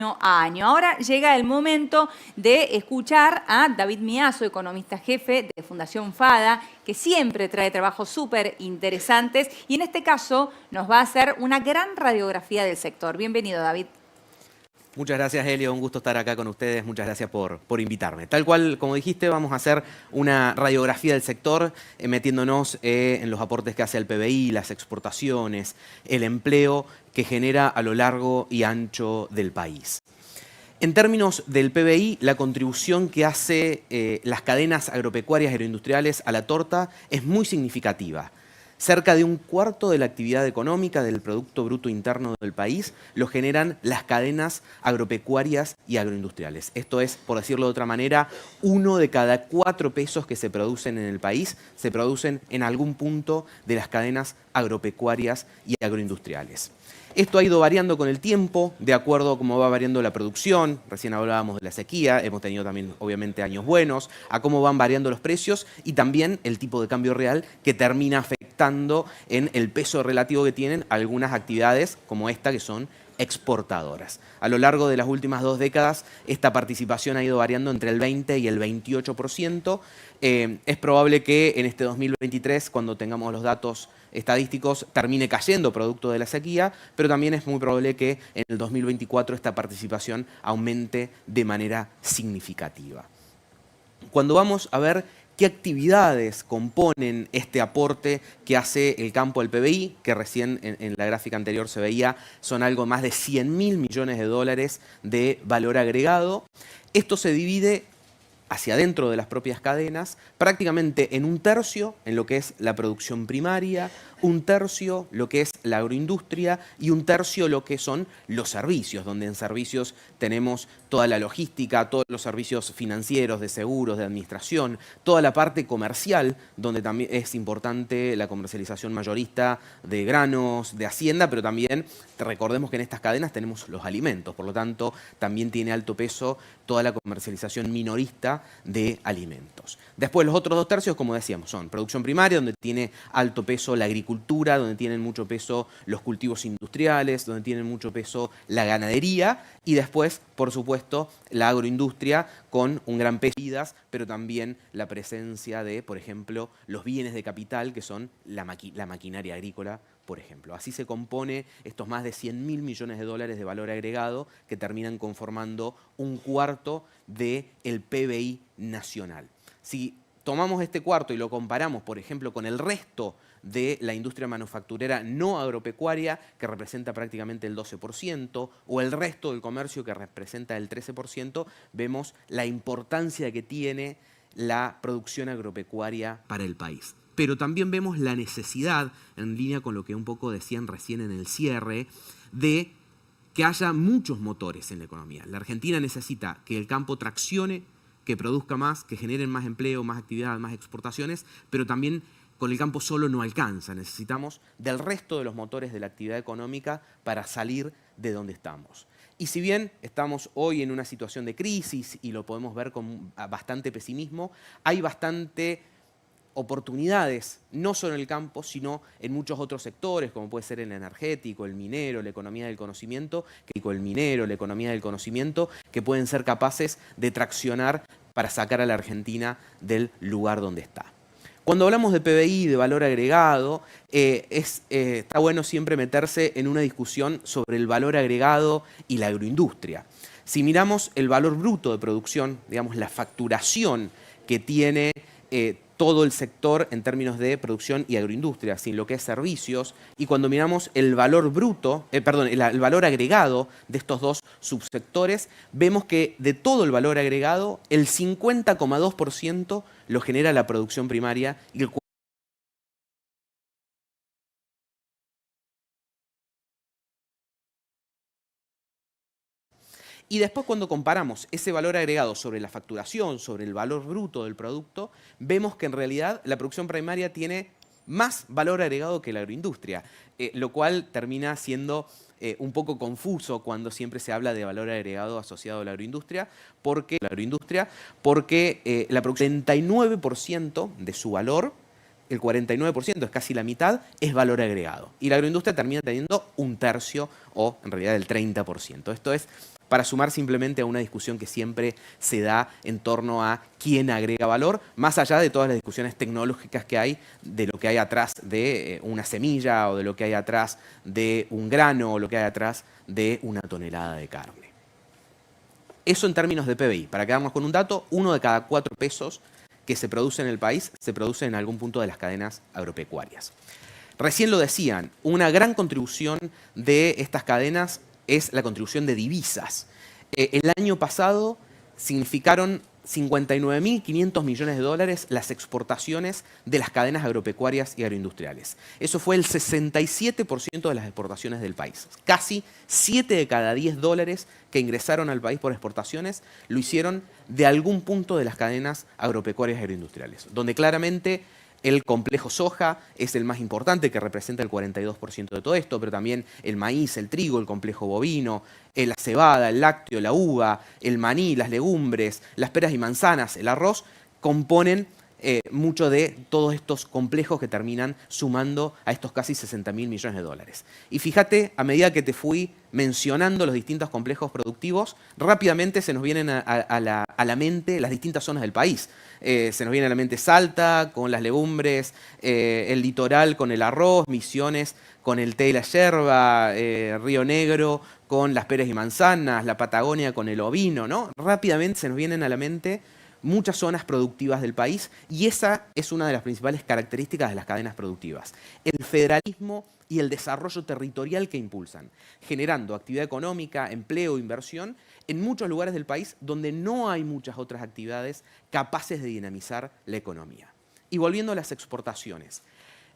a año. Ahora llega el momento de escuchar a David Miazo, economista jefe de Fundación FADA, que siempre trae trabajos súper interesantes y en este caso nos va a hacer una gran radiografía del sector. Bienvenido, David. Muchas gracias, Helio. Un gusto estar acá con ustedes. Muchas gracias por invitarme. Tal cual, como dijiste, vamos a hacer una radiografía del sector, metiéndonos en los aportes que hace el PBI, las exportaciones, el empleo que genera a lo largo y ancho del país. En términos del PBI, la contribución que hace las cadenas agropecuarias y agroindustriales a la torta es muy significativa. Cerca de un cuarto de la actividad económica del Producto Bruto Interno del país lo generan las cadenas agropecuarias y agroindustriales. Esto es, por decirlo de otra manera, 1 de cada 4 pesos que se producen en el país se producen en algún punto de las cadenas agropecuarias y agroindustriales. Esto ha ido variando con el tiempo, de acuerdo a cómo va variando la producción. Recién hablábamos de la sequía, hemos tenido también, obviamente, años buenos, a cómo van variando los precios y también el tipo de cambio real que termina afectando en el peso relativo que tienen algunas actividades como esta que son exportadoras. A lo largo de las últimas 2 décadas, esta participación ha ido variando entre el 20 y el 28%. Es probable que en este 2023, cuando tengamos los datos estadísticos, termine cayendo producto de la sequía, pero también es muy probable que en el 2024 esta participación aumente de manera significativa. Cuando vamos a ver qué actividades componen este aporte que hace el campo del PBI, que recién en la gráfica anterior se veía, son algo más de 100.000 millones de dólares de valor agregado. Esto se divide hacia adentro de las propias cadenas, prácticamente en 1/3 en lo que es la producción primaria, 1/3 lo que es la agroindustria y 1/3 lo que son los servicios, donde en servicios tenemos toda la logística, todos los servicios financieros, de seguros, de administración, toda la parte comercial, donde también es importante la comercialización mayorista de granos, de hacienda, pero también recordemos que en estas cadenas tenemos los alimentos, por lo tanto también tiene alto peso toda la comercialización minorista de alimentos. Después los otros 2/3, como decíamos, son producción primaria, donde tiene alto peso la agricultura, donde tienen mucho peso los cultivos industriales, donde tienen mucho peso la ganadería y después, por supuesto, la agroindustria con un gran peso de vidas, pero también la presencia de, por ejemplo, los bienes de capital que son la maquinaria agrícola, por ejemplo. Así se compone estos más de 100.000 millones de dólares de valor agregado que terminan conformando 1/4 del PBI nacional. Si tomamos este cuarto y lo comparamos, por ejemplo, con el resto de la industria manufacturera no agropecuaria, que representa prácticamente el 12%, o el resto del comercio, que representa el 13%, vemos la importancia que tiene la producción agropecuaria para el país. Pero también vemos la necesidad, en línea con lo que un poco decían recién en el cierre, de que haya muchos motores en la economía. La Argentina necesita que el campo traccione, que produzca más, que generen más empleo, más actividad, más exportaciones, pero también con el campo solo no alcanza. Necesitamos del resto de los motores de la actividad económica para salir de donde estamos. Y si bien estamos hoy en una situación de crisis y lo podemos ver con bastante pesimismo, hay bastante oportunidades, no solo en el campo, sino en muchos otros sectores, como puede ser el energético, el minero, la economía del conocimiento, que pueden ser capaces de traccionar para sacar a la Argentina del lugar donde está. Cuando hablamos de PBI, de valor agregado, está bueno siempre meterse en una discusión sobre el valor agregado y la agroindustria. Si miramos el valor bruto de producción, digamos la facturación que tiene todo el sector en términos de producción y agroindustria, sin lo que es servicios, y cuando miramos el valor bruto, el valor agregado de estos dos subsectores, vemos que de todo el valor agregado, el 50,2% lo genera la producción primaria y el Y después cuando comparamos ese valor agregado sobre la facturación, sobre el valor bruto del producto, vemos que en realidad la producción primaria tiene más valor agregado que la agroindustria, lo cual termina siendo un poco confuso cuando siempre se habla de valor agregado asociado a la agroindustria, porque la producción, el 79% de su valor el 49%, es casi la mitad, es valor agregado. Y la agroindustria termina teniendo un tercio o en realidad el 30%. Esto es para sumar simplemente a una discusión que siempre se da en torno a quién agrega valor, más allá de todas las discusiones tecnológicas que hay, de lo que hay atrás de una semilla o de lo que hay atrás de un grano o lo que hay atrás de una tonelada de carne. Eso en términos de PBI. Para quedarnos con un dato, 1 de cada 4 pesos que se produce en el país se produce en algún punto de las cadenas agropecuarias. Recién lo decían, una gran contribución de estas cadenas es la contribución de divisas. El año pasado significaron 59.500 millones de dólares las exportaciones de las cadenas agropecuarias y agroindustriales. Eso fue el 67% de las exportaciones del país. Casi 7 de cada 10 dólares que ingresaron al país por exportaciones lo hicieron de algún punto de las cadenas agropecuarias y agroindustriales, donde claramente el complejo soja es el más importante, que representa el 42% de todo esto, pero también el maíz, el trigo, el complejo bovino, la cebada, el lácteo, la uva, el maní, las legumbres, las peras y manzanas, el arroz, componen mucho de todos estos complejos que terminan sumando a estos casi 60.000 millones de dólares. Y fíjate, a medida que te fui mencionando los distintos complejos productivos, rápidamente se nos vienen a la mente las distintas zonas del país. Se nos viene a la mente Salta con las legumbres, el litoral con el arroz, Misiones con el té y la yerba, Río Negro con las peras y manzanas, la Patagonia con el ovino, ¿no? Rápidamente se nos vienen a la mente muchas zonas productivas del país y esa es una de las principales características de las cadenas productivas. El federalismo y el desarrollo territorial que impulsan, generando actividad económica, empleo, inversión en muchos lugares del país donde no hay muchas otras actividades capaces de dinamizar la economía. Y volviendo a las exportaciones,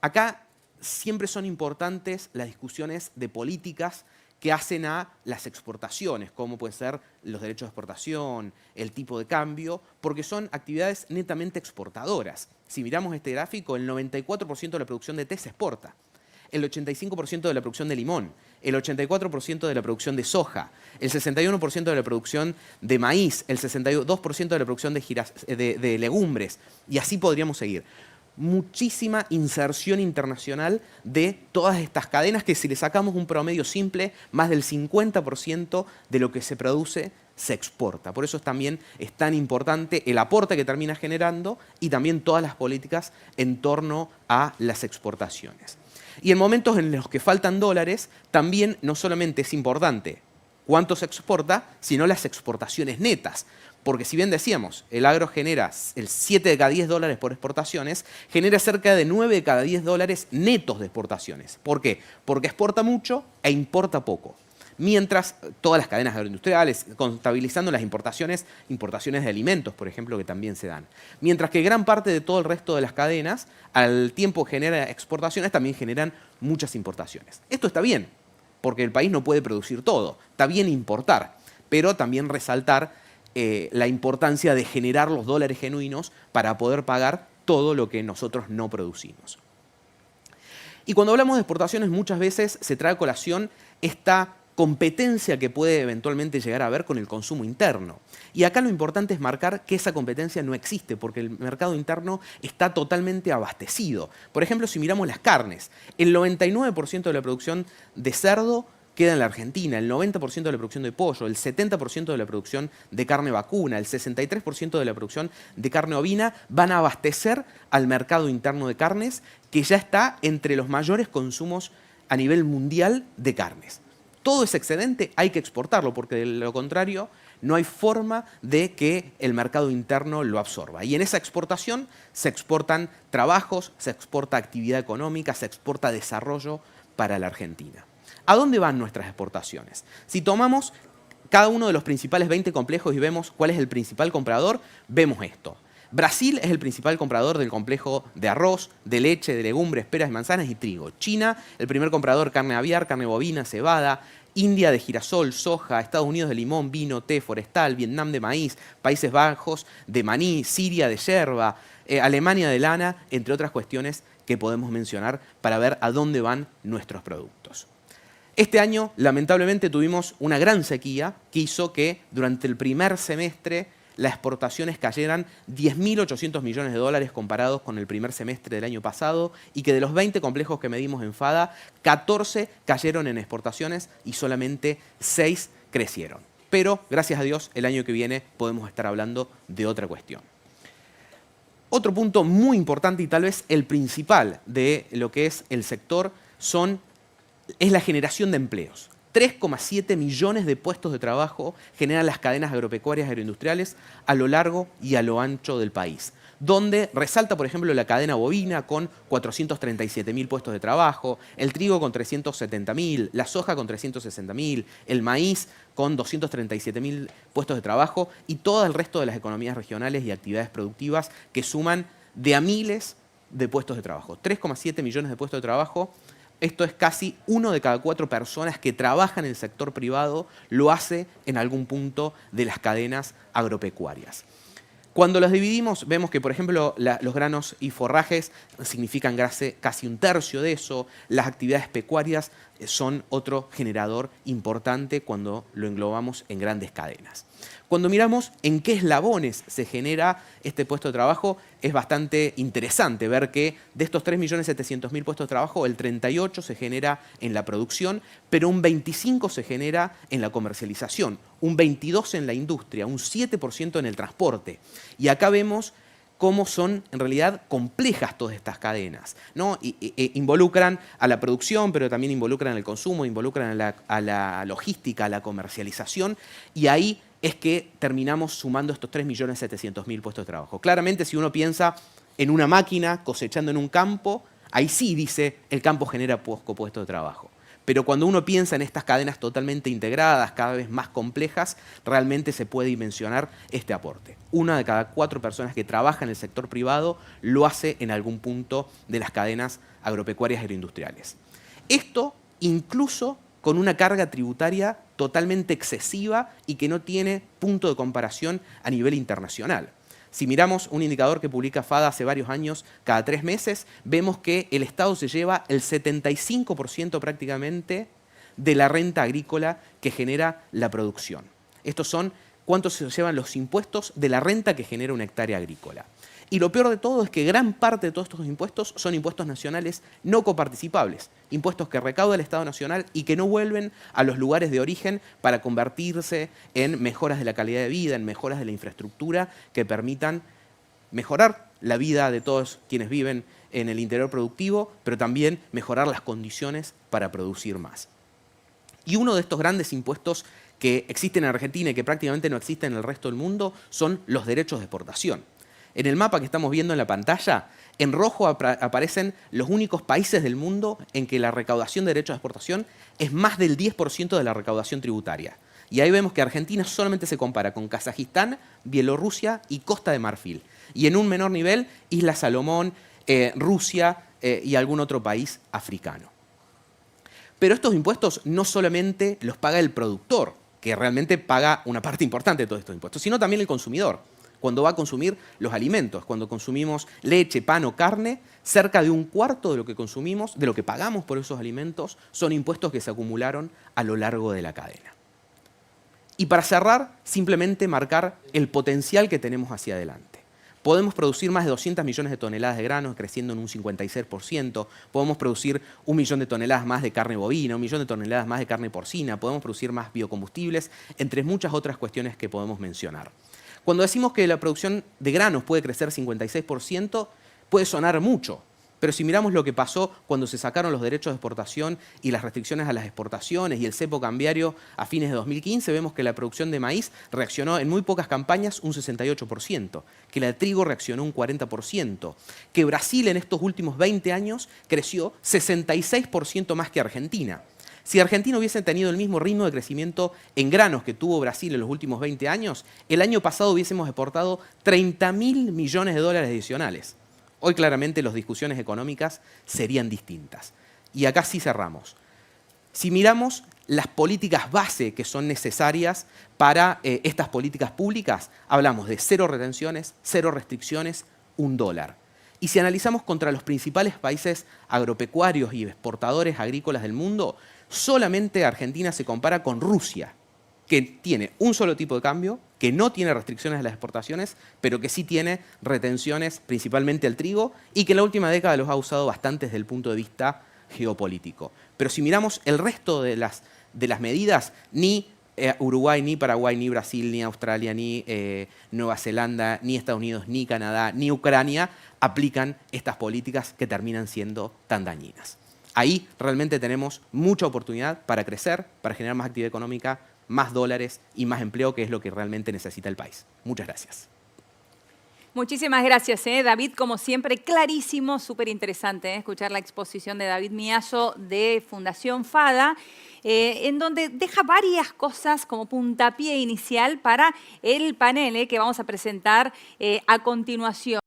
acá siempre son importantes las discusiones de políticas que hacen a las exportaciones, como pueden ser los derechos de exportación, el tipo de cambio, porque son actividades netamente exportadoras. Si miramos este gráfico, el 94% de la producción de té se exporta, el 85% de la producción de limón, el 84% de la producción de soja, el 61% de la producción de maíz, el 62% de la producción de legumbres, y así podríamos seguir. Muchísima inserción internacional de todas estas cadenas que si le sacamos un promedio simple, más del 50% de lo que se produce se exporta. Por eso también es tan importante el aporte que termina generando y también todas las políticas en torno a las exportaciones. Y en momentos en los que faltan dólares, también no solamente es importante cuánto se exporta, sino las exportaciones netas. Porque si bien decíamos, el agro genera el 7 de cada 10 dólares por exportaciones, genera cerca de 9 de cada 10 dólares netos de exportaciones. ¿Por qué? Porque exporta mucho e importa poco. Mientras todas las cadenas agroindustriales, contabilizando las importaciones de alimentos, por ejemplo, que también se dan. Mientras que gran parte de todo el resto de las cadenas, al tiempo que genera exportaciones, también generan muchas importaciones. Esto está bien, porque el país no puede producir todo. Está bien importar, pero también resaltar la importancia de generar los dólares genuinos para poder pagar todo lo que nosotros no producimos. Y cuando hablamos de exportaciones muchas veces se trae a colación esta competencia que puede eventualmente llegar a haber con el consumo interno. Y acá lo importante es marcar que esa competencia no existe porque el mercado interno está totalmente abastecido. Por ejemplo, si miramos las carnes, el 99% de la producción de cerdo queda en la Argentina, el 90% de la producción de pollo, el 70% de la producción de carne vacuna, el 63% de la producción de carne ovina van a abastecer al mercado interno de carnes que ya está entre los mayores consumos a nivel mundial de carnes. Todo ese excedente hay que exportarlo porque de lo contrario no hay forma de que el mercado interno lo absorba. Y en esa exportación se exportan trabajos, se exporta actividad económica, se exporta desarrollo para la Argentina. ¿A dónde van nuestras exportaciones? Si tomamos cada uno de los principales 20 complejos y vemos cuál es el principal comprador, vemos esto. Brasil es el principal comprador del complejo de arroz, de leche, de legumbres, peras, manzanas y trigo. China, el primer comprador carne aviar, carne bovina, cebada. India de girasol, soja. Estados Unidos de limón, vino, té, forestal. Vietnam de maíz. Países Bajos de maní. Siria de yerba. Alemania de lana, entre otras cuestiones que podemos mencionar para ver a dónde van nuestros productos. Este año, lamentablemente, tuvimos una gran sequía que hizo que durante el primer semestre las exportaciones cayeran 10.800 millones de dólares comparados con el primer semestre del año pasado y que de los 20 complejos que medimos en FADA, 14 cayeron en exportaciones y solamente 6 crecieron. Pero, gracias a Dios, el año que viene podemos estar hablando de otra cuestión. Otro punto muy importante y tal vez el principal de lo que es el sector es la generación de empleos. 3,7 millones de puestos de trabajo generan las cadenas agropecuarias agroindustriales a lo largo y a lo ancho del país, donde resalta, por ejemplo, la cadena bovina con 437.000 puestos de trabajo, el trigo con 370.000, la soja con 360.000, el maíz con 237.000 puestos de trabajo y todo el resto de las economías regionales y actividades productivas que suman de a miles de puestos de trabajo. 3,7 millones de puestos de trabajo. Esto es casi 1 de cada 4 personas que trabajan en el sector privado lo hace en algún punto de las cadenas agropecuarias. Cuando los dividimos, vemos que, por ejemplo, los granos y forrajes significan casi un tercio de eso. Las actividades pecuarias son otro generador importante cuando lo englobamos en grandes cadenas. Cuando miramos en qué eslabones se genera este puesto de trabajo, es bastante interesante ver que de estos 3.700.000 puestos de trabajo, el 38 se genera en la producción, pero un 25 se genera en la comercialización, un 22 en la industria, un 7% en el transporte. Y acá vemos cómo son en realidad complejas todas estas cadenas, ¿no? Involucran a la producción, pero también involucran al consumo, involucran a la logística, a la comercialización, y ahí es que terminamos sumando estos 3.700.000 puestos de trabajo. Claramente, si uno piensa en una máquina cosechando en un campo, ahí sí dice el campo genera puestos de trabajo. Pero cuando uno piensa en estas cadenas totalmente integradas, cada vez más complejas, realmente se puede dimensionar este aporte. 1 de cada 4 personas que trabajan en el sector privado lo hace en algún punto de las cadenas agropecuarias agroindustriales. Esto incluso con una carga tributaria totalmente excesiva y que no tiene punto de comparación a nivel internacional. Si miramos un indicador que publica FADA hace varios años, cada 3 meses, vemos que el Estado se lleva el 75% prácticamente de la renta agrícola que genera la producción. Estos son cuántos se llevan los impuestos de la renta que genera una hectárea agrícola. Y lo peor de todo es que gran parte de todos estos impuestos son impuestos nacionales no coparticipables, impuestos que recauda el Estado Nacional y que no vuelven a los lugares de origen para convertirse en mejoras de la calidad de vida, en mejoras de la infraestructura que permitan mejorar la vida de todos quienes viven en el interior productivo, pero también mejorar las condiciones para producir más. Y uno de estos grandes impuestos que existen en Argentina y que prácticamente no existen en el resto del mundo son los derechos de exportación. En el mapa que estamos viendo en la pantalla, en rojo aparecen los únicos países del mundo en que la recaudación de derechos de exportación es más del 10% de la recaudación tributaria. Y ahí vemos que Argentina solamente se compara con Kazajistán, Bielorrusia y Costa de Marfil. Y en un menor nivel, Islas Salomón, Rusia y algún otro país africano. Pero estos impuestos no solamente los paga el productor, que realmente paga una parte importante de todos estos impuestos, sino también el consumidor. Cuando va a consumir los alimentos, cuando consumimos leche, pan o carne, cerca de un cuarto de lo que consumimos, de lo que pagamos por esos alimentos, son impuestos que se acumularon a lo largo de la cadena. Y para cerrar, simplemente marcar el potencial que tenemos hacia adelante. Podemos producir más de 200 millones de toneladas de granos, creciendo en un 56%. Podemos producir 1 millón de toneladas más de carne bovina, 1 millón de toneladas más de carne porcina. Podemos producir más biocombustibles, entre muchas otras cuestiones que podemos mencionar. Cuando decimos que la producción de granos puede crecer 56%, puede sonar mucho. Pero si miramos lo que pasó cuando se sacaron los derechos de exportación y las restricciones a las exportaciones y el cepo cambiario a fines de 2015, vemos que la producción de maíz reaccionó en muy pocas campañas un 68%, que la de trigo reaccionó un 40%, que Brasil en estos últimos 20 años creció 66% más que Argentina. Si Argentina hubiese tenido el mismo ritmo de crecimiento en granos que tuvo Brasil en los últimos 20 años, el año pasado hubiésemos exportado 30.000 millones de dólares adicionales. Hoy claramente las discusiones económicas serían distintas. Y acá sí cerramos. Si miramos las políticas base que son necesarias para estas políticas públicas, hablamos de 0 retenciones, 0 restricciones, $1. Y si analizamos contra los principales países agropecuarios y exportadores agrícolas del mundo, solamente Argentina se compara con Rusia. que tiene un solo tipo de cambio, que no tiene restricciones a las exportaciones, pero que sí tiene retenciones principalmente al trigo y que en la última década los ha usado bastante desde el punto de vista geopolítico. Pero si miramos el resto de las medidas, ni Uruguay, ni Paraguay, ni Brasil, ni Australia, ni Nueva Zelanda, ni Estados Unidos, ni Canadá, ni Ucrania aplican estas políticas que terminan siendo tan dañinas. Ahí realmente tenemos mucha oportunidad para crecer, para generar más actividad económica, más dólares y más empleo, que es lo que realmente necesita el país. Muchas gracias. Muchísimas gracias, David. Como siempre, clarísimo, súper interesante escuchar la exposición de David Miazo de Fundación FADA, en donde deja varias cosas como puntapié inicial para el panel que vamos a presentar a continuación.